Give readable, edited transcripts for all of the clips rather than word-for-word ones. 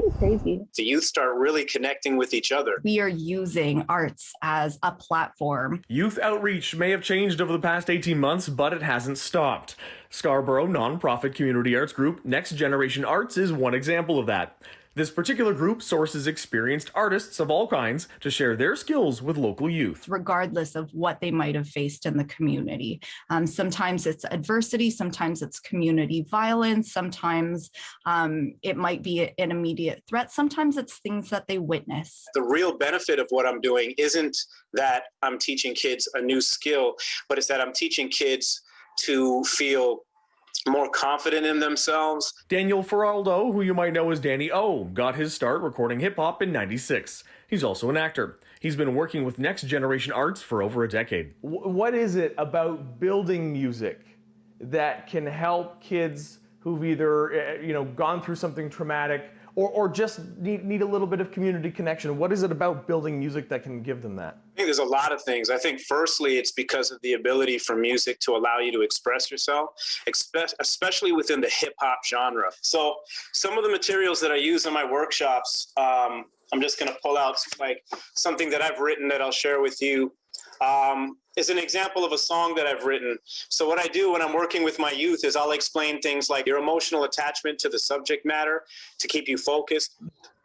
pretty crazy. The youth start really connecting with each other. We are using arts as a platform. Youth outreach may have changed over the past 18 months, but it hasn't stopped. Scarborough nonprofit community arts group Next Generation Arts is one example of that. This particular group sources experienced artists of all kinds to share their skills with local youth. Regardless of what they might have faced in the community. Sometimes it's adversity, sometimes it's community violence, sometimes it might be an immediate threat, sometimes it's things that they witness. The real benefit of what I'm doing isn't that I'm teaching kids a new skill, but it's that I'm teaching kids to feel more confident in themselves. Daniel Farraldo, who you might know as Danny O, got his start recording hip-hop in '96. He's also an actor. He's been working with Next Generation Arts for over a decade. What is it about building music that can help kids who've either gone through something traumatic or just need a little bit of community connection? What is it about building music that can give them that? I think there's a lot of things. I think firstly, it's because of the ability for music to allow you to express yourself, especially within the hip hop genre. So some of the materials that I use in my workshops, I'm just going to pull out like something that I've written that I'll share with you. Is an example of a song that I've written. So what I do when I'm working with my youth is I'll explain things like your emotional attachment to the subject matter to keep you focused.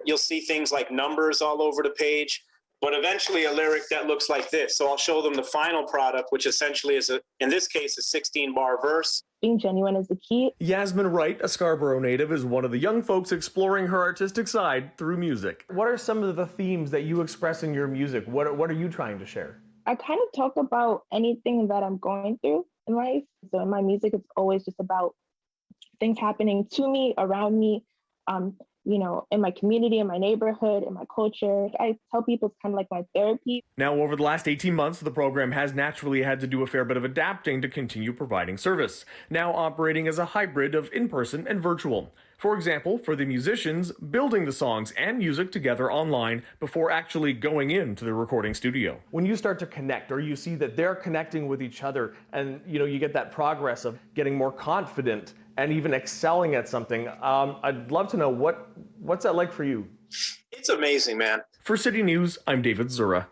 You'll see things like numbers all over the page, but eventually a lyric that looks like this. So I'll show them the final product, which essentially is, in this case, a 16-bar verse. Being genuine is the key. Yasmin Wright, a Scarborough native, is one of the young folks exploring her artistic side through music. What are some of the themes that you express in your music? What are you trying to share? I kind of talk about anything that I'm going through in life. So in my music, it's always just about things happening to me, around me, in my community, in my neighborhood, in my culture. I tell people it's kind of like my therapy. Now, over the last 18 months, the program has naturally had to do a fair bit of adapting to continue providing service, now operating as a hybrid of in-person and virtual. For example, for the musicians, building the songs and music together online before actually going into the recording studio. When you start to connect, or you see that they're connecting with each other, and you get that progress of getting more confident and even excelling at something, I'd love to know what's that like for you? It's amazing, man. For City News, I'm David Zura.